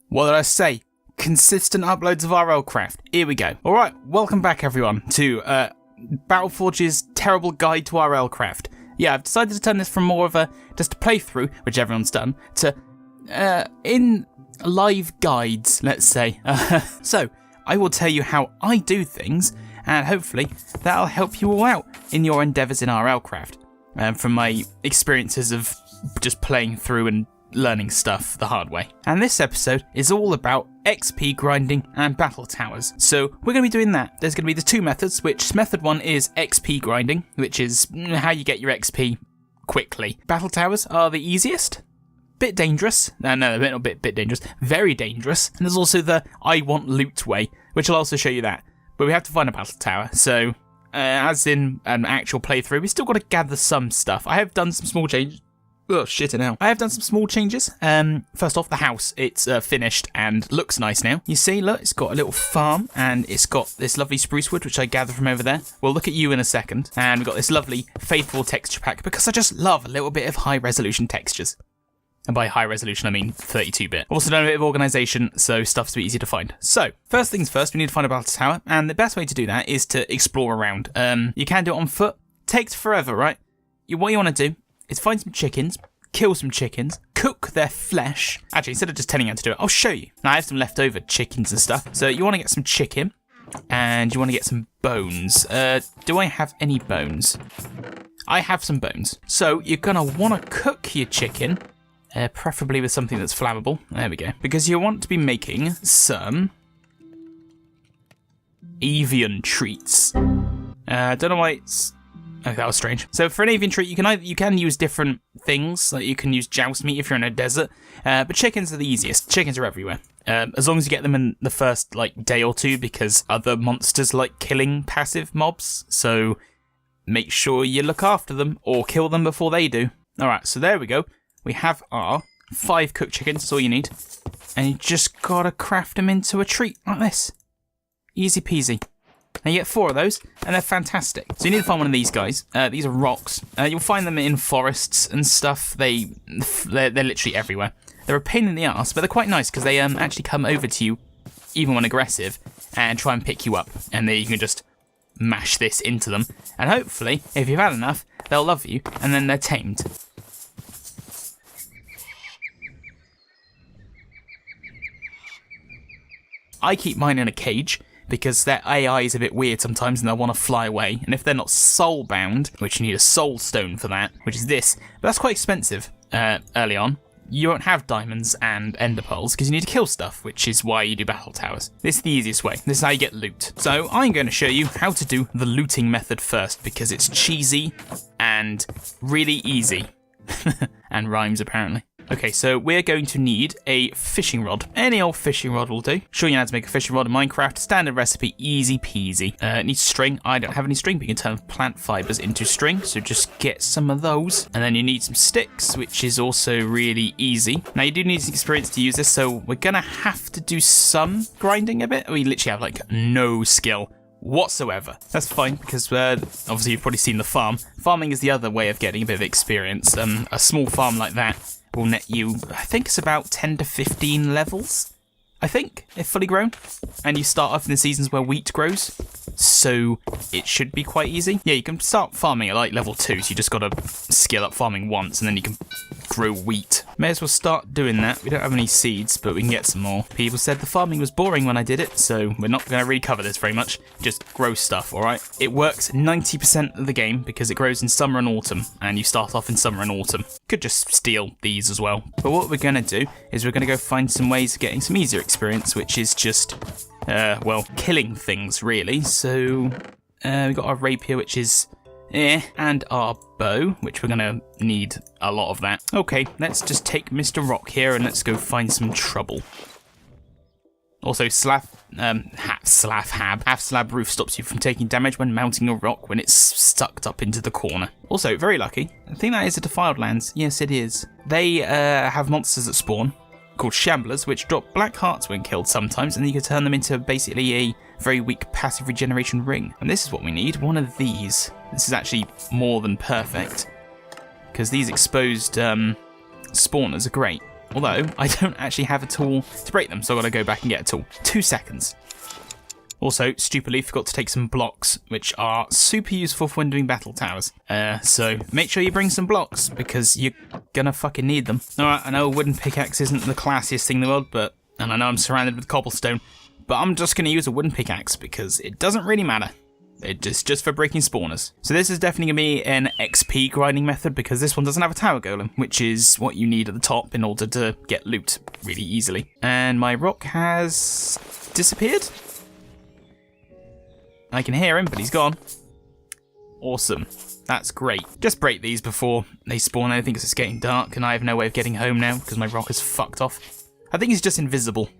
What did I say? Consistent uploads of RLCraft. Here we go. Alright, welcome back everyone to Battleforge's terrible guide to RLCraft. Yeah, I've decided to turn this from more of a just a playthrough, which everyone's done, to in live guides, let's say. So, I will tell you how I do things, and hopefully that'll help you all out in your endeavours in RLCraft. From my experiences of just playing through and learning stuff the hard way. And this episode is all about XP grinding and battle towers. So we're going to be doing that. There's going to be the two methods, which method one is XP grinding, which is how you get your XP quickly. Battle towers are the easiest. Bit dangerous. No, not bit dangerous. Very dangerous. And there's also the I want loot way, which I'll also show you that. But we have to find a battle tower. So as in an actual playthrough, we still got to gather some stuff. I have done some small changes. Oh, shit now. I have done some small changes. First off, the house. It's finished and looks nice now. You see, look, it's got a little farm and it's got this lovely spruce wood, which I gather from over there. We'll look at you in a second. And we've got this lovely faithful texture pack because I just love a little bit of high resolution textures. And by high resolution, I mean 32-bit. Also done a bit of organisation, so stuff's a bit easy to find. So, first things first, we need to find a battle tower. And the best way to do that is to explore around. You can do it on foot. Takes forever, right? What you want to do is find some chickens, kill some chickens, cook their flesh. Actually, instead of just telling you how to do it, I'll show you. Now, I have some leftover chickens and stuff. So you want to get some chicken, and you want to get some bones. Do I have any bones? I have some bones. So you're going to want to cook your chicken, preferably with something that's flammable. There we go. Because you want to be making some avian treats. Don't know why it's... Oh, that was strange. So for an avian treat, you can use different things. Like you can use joust meat if you're in a desert, but chickens are the easiest. Chickens are everywhere. As long as you get them in the first day or two, because other monsters like killing passive mobs. So make sure you look after them or kill them before they do. All right, so there we go. We have our 5 cooked chickens. That's all you need, and you just gotta craft them into a treat like this. Easy peasy. Now you get 4 of those, and they're fantastic. So you need to find one of these guys. These are rocks. You'll find them in forests and stuff. They're literally everywhere. They're a pain in the ass, but they're quite nice because they actually come over to you, even when aggressive, and try and pick you up. And then you can just mash this into them. And hopefully, if you've had enough, they'll love you, and then they're tamed. I keep mine in a cage, because their AI is a bit weird sometimes and they'll want to fly away. And if they're not soul-bound, which you need a soul stone for that, which is this, but that's quite expensive early on. You won't have diamonds and ender pearls because you need to kill stuff, which is why you do battle towers. This is the easiest way. This is how you get loot. So I'm going to show you how to do the looting method first because it's cheesy and really easy. And rhymes, apparently. Okay, so we're going to need a fishing rod. Any old fishing rod will do. Show you how to make a fishing rod in Minecraft. Standard recipe, easy peasy. It needs string. I don't have any string, but you can turn plant fibers into string, so just get some of those. And then you need some sticks, which is also really easy. Now, you do need some experience to use this, so we're going to have to do some grinding a bit. We literally have, no skill whatsoever. That's fine, because obviously you've probably seen the farm. Farming is the other way of getting a bit of experience. A small farm like that will net you, I think it's about 10 to 15 levels, I think, if fully grown. And you start off in the seasons where wheat grows, so it should be quite easy. Yeah, you can start farming at level 2, so you just gotta skill up farming once, and then you can grow wheat. May as well start doing that. We don't have any seeds, but we can get some more. People said the farming was boring when I did it, so we're not gonna really cover this very much. Just grow stuff, alright? It works 90% of the game because it grows in summer and autumn, and you start off in summer and autumn. Could just steal these as well. But what we're gonna do is we're gonna go find some ways of getting some easier experience, which is just, killing things, really. So, we've got our rapier, which is and our bow, which we're gonna need a lot of that. Okay, let's just take Mr. Rock here and let's go find some trouble. Also, half slab roof stops you from taking damage when mounting a rock when it's sucked up into the corner. Also, very lucky. I think that is a defiled lands. Yes, it is. They have monsters that spawn called shamblers, which drop black hearts when killed sometimes, and you can turn them into basically a very weak passive regeneration ring. And this is what we need, one of these. This is actually more than perfect, because these exposed spawners are great. Although, I don't actually have a tool to break them, so I've got to go back and get a tool. 2 seconds. Also, stupidly forgot to take some blocks, which are super useful for when doing battle towers. So make sure you bring some blocks, because you're gonna fucking need them. Alright, I know a wooden pickaxe isn't the classiest thing in the world, and I know I'm surrounded with cobblestone, but I'm just gonna use a wooden pickaxe, because it doesn't really matter. It's just for breaking spawners. So this is definitely gonna be an XP grinding method, because this one doesn't have a tower golem, which is what you need at the top in order to get loot really easily. And my rock has disappeared? I can hear him, but he's gone. Awesome. That's great. Just break these before they spawn anything, because it's getting dark and I have no way of getting home now because my rock is fucked off. I think he's just invisible.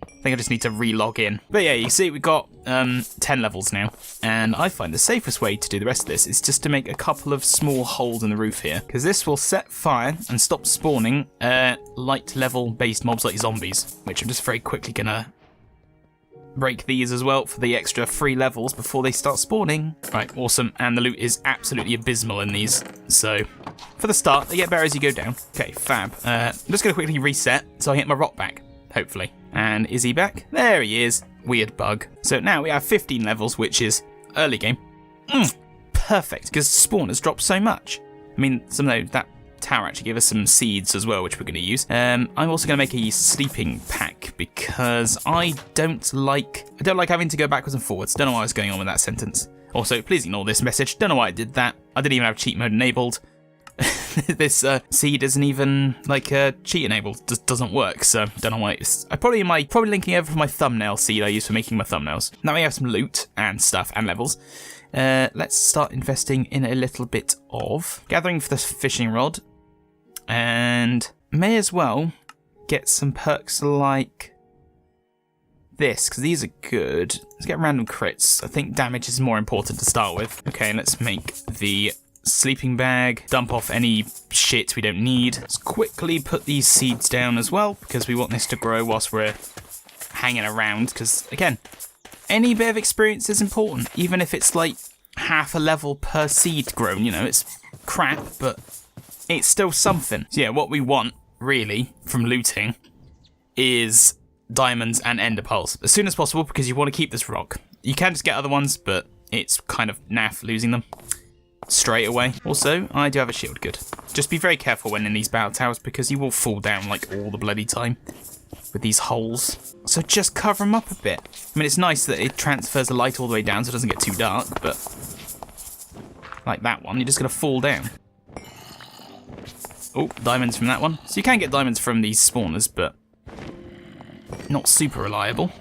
I think I just need to re-log in. But yeah, you see we've got 10 levels now. And I find the safest way to do the rest of this is just to make a couple of small holes in the roof here, because this will set fire and stop spawning light level based mobs like zombies, which I'm just very quickly gonna break these as well for the extra 3 levels before they start spawning. Right, awesome. And the loot is absolutely abysmal in these. So, for the start, they get better as you go down. Okay, fab. I'm just going to quickly reset so I get my rock back, hopefully. And is he back? There he is. Weird bug. So now we have 15 levels, which is early game. Perfect, because spawners drop so much. I mean, some of that tower actually gave us some seeds as well, which we're going to use. I'm also going to make a sleeping pack because I don't like having to go backwards and forwards. Don't know what was going on with that sentence. Also, please ignore this message. Don't know why I did that. I didn't even have cheat mode enabled. This seed isn't even like cheat enabled. Just doesn't work. So don't know why. I'm probably linking over for my thumbnail seed I use for making my thumbnails. Now we have some loot and stuff and levels. Let's start investing in a little bit of gathering for the fishing rod. And may as well get some perks like this, because these are good. Let's get random crits. I think damage is more important to start with. Okay, let's make the sleeping bag, dump off any shit we don't need. Let's quickly put these seeds down as well, because we want this to grow whilst we're hanging around, because again, any bit of experience is important, even if it's like half a level per seed grown, you know, it's crap, but it's still something. So yeah, what we want, really, from looting is diamonds and ender pearls as soon as possible, because you want to keep this rock. You can just get other ones, but it's kind of naff losing them straight away. Also, I do have a shield, good. Just be very careful when in these battle towers, because you will fall down like all the bloody time with these holes. So just cover them up a bit. I mean, it's nice that it transfers the light all the way down so it doesn't get too dark, but like that one, you're just going to fall down. Oh, diamonds from that one. So you can get diamonds from these spawners, but not super reliable.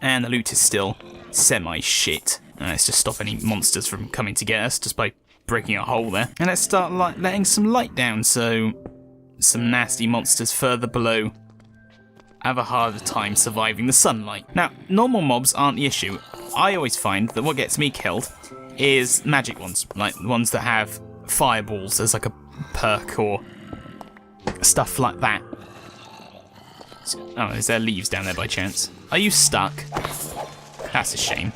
And the loot is still semi-shit. Let's just stop any monsters from coming to get us just by breaking a hole there. And let's start letting some light down so some nasty monsters further below have a harder time surviving the sunlight. Now, normal mobs aren't the issue. I always find that what gets me killed is magic ones, like the ones that have fireballs as like a perk or stuff like that. Oh, is there leaves down there by chance? Are you stuck? That's a shame.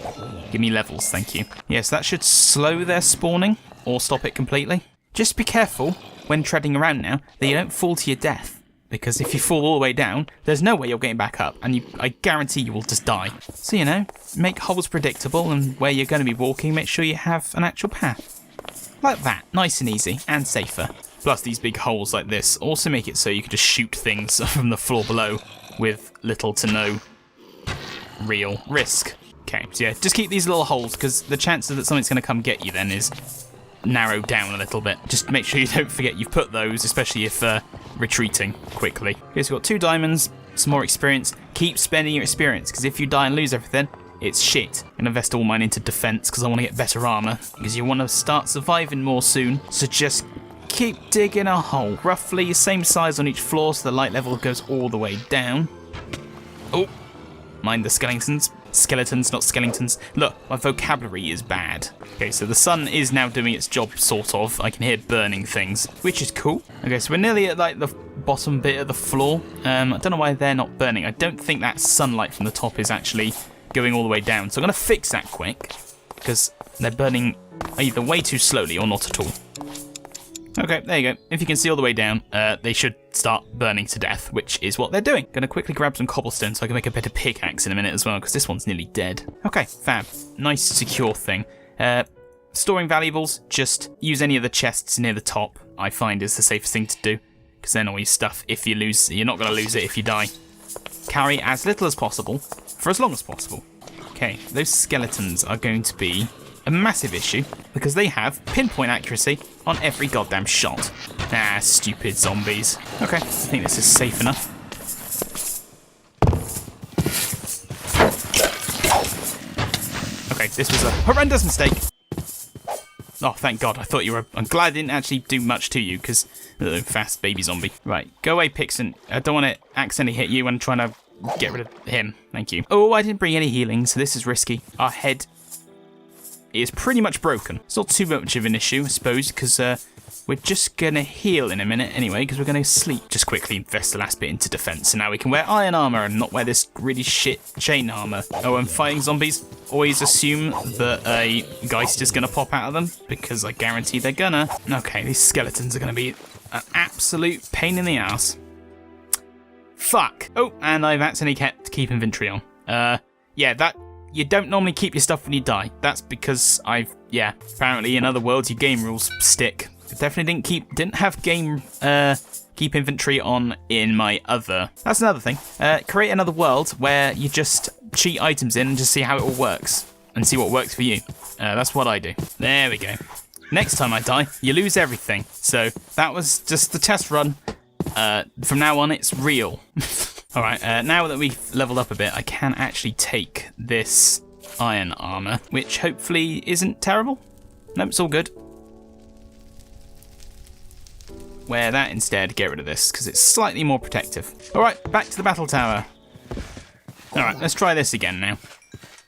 Give me levels, thank you. Yes, that should slow their spawning or stop it completely. Just be careful when treading around now that you don't fall to your death, because if you fall all the way down, there's no way you're getting back up, and I guarantee you will just die. So, you know, make holes predictable, and where you're going to be walking, make sure you have an actual path. Like that, nice and easy, and safer. Plus these big holes like this also make it so you can just shoot things from the floor below with little to no real risk. Okay, so yeah, just keep these little holes, because the chances that something's going to come get you then is narrowed down a little bit. Just make sure you don't forget you've put those, especially if retreating quickly. Okay, so we've got 2 diamonds, some more experience. Keep spending your experience, because if you die and lose everything, it's shit. I'm going to invest all mine into defense, because I want to get better armor, because you want to start surviving more soon. So just keep digging a hole. Roughly the same size on each floor, so the light level goes all the way down. Oh, mind the skeletons. Skeletons, not skeletons. Look, my vocabulary is bad. Okay, so the sun is now doing its job, sort of. I can hear burning things, which is cool. Okay, so we're nearly at like the bottom bit of the floor. I don't know why they're not burning. I don't think that sunlight from the top is actually going all the way down. So I'm going to fix that quick, because they're burning either way too slowly or not at all. Okay, there you go. If you can see all the way down, they should start burning to death, which is what they're doing. Gonna quickly grab some cobblestone so I can make a better pickaxe in a minute as well, because this one's nearly dead. Okay, fab. Nice, secure thing. Storing valuables, just use any of the chests near the top, I find is the safest thing to do, because then all your stuff, if you lose, you're not going to lose it if you die. Carry as little as possible, for as long as possible. Okay, those skeletons are going to be a massive issue, because they have pinpoint accuracy on every goddamn shot. Ah, stupid zombies. Okay, I think this is safe enough. Okay, this was a horrendous mistake. Oh, thank God, I thought you were... I'm glad I didn't actually do much to you, because... fast baby zombie. Right, go away, Pixon. I don't want to accidentally hit you when I'm trying to get rid of him. Thank you. Oh, I didn't bring any healing, so this is risky. Our head is pretty much broken. It's not too much of an issue, I suppose, because we're just going to heal in a minute anyway, because we're going to sleep. Just quickly invest the last bit into defense, so now we can wear iron armor and not wear this really shit chain armor. Oh, and fighting zombies, always assume that a Geist is going to pop out of them, because I guarantee they're gonna. Okay, these skeletons are going to be an absolute pain in the ass. Fuck. Oh, and I've accidentally keep inventory on. Yeah, that... You don't normally keep your stuff when you die. That's because apparently in other worlds your game rules stick. I definitely didn't have keep inventory on in my other. That's another thing. Create another world where you just cheat items in and just see how it all works and see what works for you. That's what I do. There we go. Next time I die, you lose everything. So that was just the test run. From now on, it's real. Alright, now that we've leveled up a bit, I can actually take this iron armor, which hopefully isn't terrible. Nope, it's all good. Wear that instead, get rid of this, because it's slightly more protective. Alright, back to the battle tower. Alright, let's try this again now.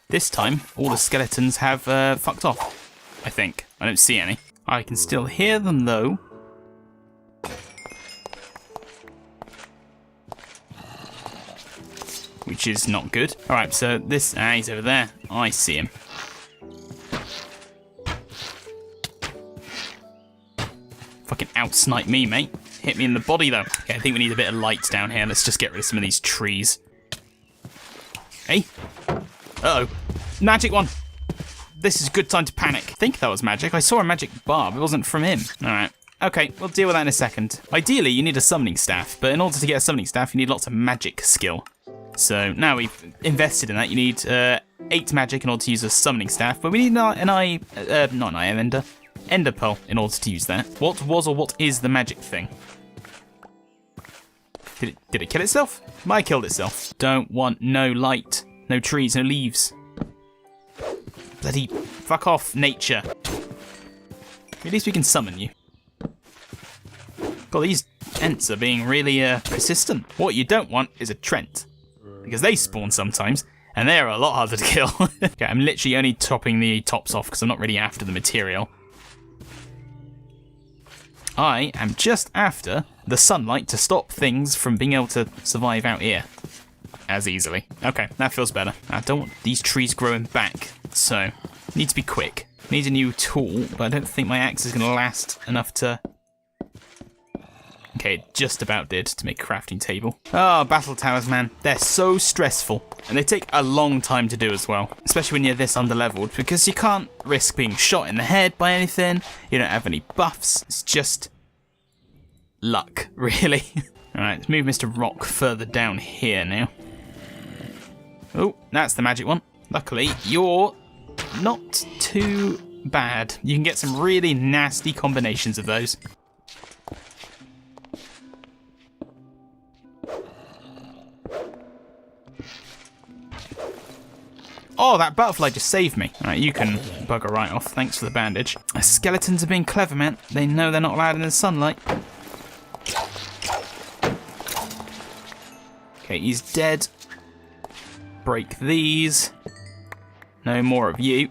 This time, all the skeletons have fucked off, I think. I don't see any. I can still hear them, though. Which is not good. Alright, so this... he's over there. I see him. Fucking outsnipe me, mate. Hit me in the body, though. Okay, I think we need a bit of light down here. Let's just get rid of some of these trees. Hey. Uh-oh. Magic one. This is a good time to panic. I think that was magic. I saw a magic barb. It wasn't from him. Alright. Okay, we'll deal with that in a second. Ideally, you need a summoning staff, but in order to get a summoning staff, you need lots of magic skill. So now we've invested in that, you need 8 magic in order to use a summoning staff, but we need ender pearl in order to use that. What was or what is the magic thing? Did it kill itself? Might have killed itself. Don't want no light, no trees, no leaves. Bloody fuck off, nature. At least we can summon you. God, these Ents are being really persistent. What you don't want is a Trent. Because they spawn sometimes, and they're a lot harder to kill. Okay, I'm literally only topping the tops off because I'm not really after the material. I am just after the sunlight to stop things from being able to survive out here as easily. Okay, that feels better. I don't want these trees growing back, so need to be quick. Need a new tool, but I don't think my axe is going to last enough to... Okay, it just about did to make a crafting table. Oh, battle towers, man. They're so stressful. And they take a long time to do as well. Especially when you're this underleveled, because you can't risk being shot in the head by anything. You don't have any buffs. It's just... luck, really. Alright, let's move Mr. Rock further down here now. Oh, that's the magic one. Luckily, you're not too bad. You can get some really nasty combinations of those. Oh, that butterfly just saved me. Alright, you can bugger right off. Thanks for the bandage. Skeletons are being clever, man. They know they're not allowed in the sunlight. Okay, he's dead. Break these. No more of you.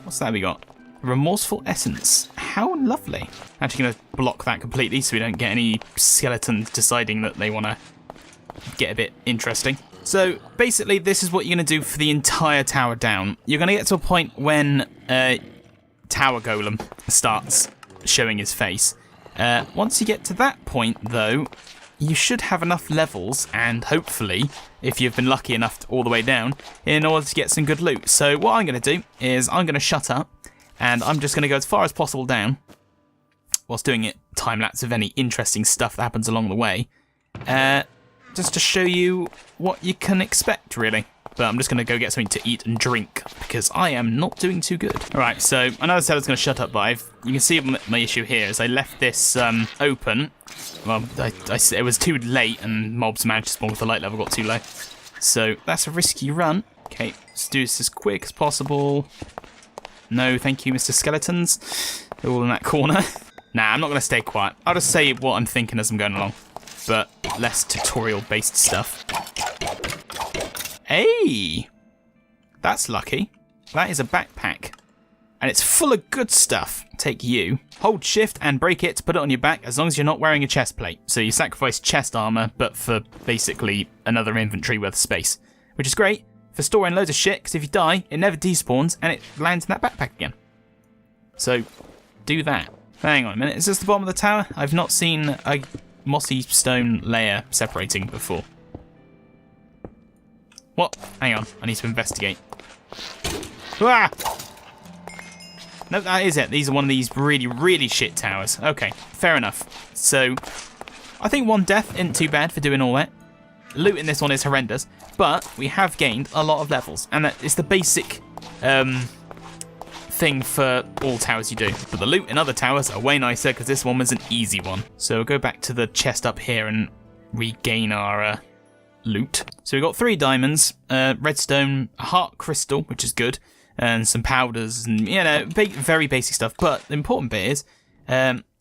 What's that we got? Remorseful essence. How lovely. Actually going to block that completely so we don't get any skeletons deciding that they want to get a bit interesting. So basically this is what you're going to do for the entire tower down. You're going to get to a point when to tower golem starts showing his face. Once you get to that point, though, you should have enough levels, and hopefully, if you've been lucky enough all the way down, in order to get some good loot. So what I'm going to do is I'm going to shut up, and I'm just going to go as far as possible down, whilst doing it time-lapse of any interesting stuff that happens along the way, just to show you what you can expect, really. But I'm just going to go get something to eat and drink, because I am not doing too good. Alright, so I know I said I was going to shut up, but you can see my issue here is I left this open. Well, it was too late, and mobs managed to spawn with the light level got too low. So that's a risky run. Okay, let's do this as quick as possible. No, thank you, Mr. Skeletons. They're all in that corner. Nah, I'm not going to stay quiet. I'll just say what I'm thinking as I'm going along, but less tutorial-based stuff. Hey! That's lucky. That is a backpack. And it's full of good stuff. Take you. Hold shift and break it to put it on your back as long as you're not wearing a chest plate. So you sacrifice chest armor, but for basically another inventory worth of space. Which is great for storing loads of shit, because if you die, it never despawns and it lands in that backpack again. So, do that. Hang on a minute, is this the bottom of the tower? I've not seen a mossy stone layer separating before. What? Hang on, I need to investigate. Ah! No, that is it. These are one of these really, really shit towers. Okay, fair enough. So, I think one death isn't too bad for doing all that. Loot in this one is horrendous, but we have gained a lot of levels, and that is the basic thing for all towers you do. But the loot in other towers are way nicer, because this one was an easy one. So we'll go back to the chest up here and regain our loot. So we got 3 diamonds, redstone, a heart crystal, which is good, and some powders, and you know, very basic stuff. But the important bit is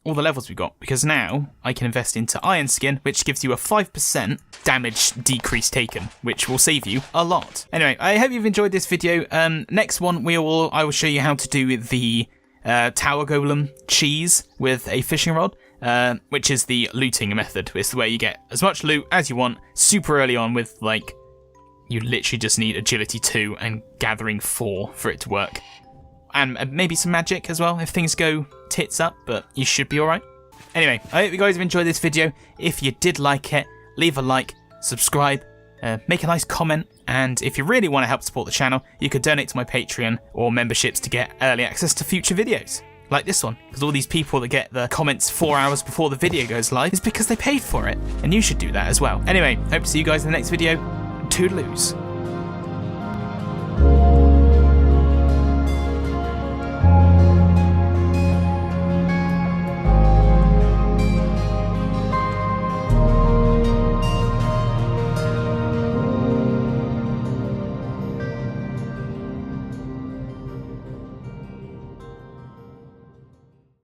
all the levels we got, because now I can invest into iron skin, which gives you a 5% damage decrease taken, which will save you a lot. Anyway, I hope you've enjoyed this video. Next one, I will show you how to do the tower golem cheese with a fishing rod. Which is the looting method. It's the way you get as much loot as you want super early on with, like, you literally just need agility 2 and gathering 4 for it to work. And maybe some magic as well if things go tits up, but you should be alright. Anyway, I hope you guys have enjoyed this video. If you did like it, leave a like, subscribe, make a nice comment, and if you really want to help support the channel, you could donate to my Patreon or memberships to get early access to future videos. Like this one, because all these people that get the comments 4 hours before the video goes live is because they paid for it, and you should do that as well. Anyway, hope to see you guys in the next video. Toodaloos.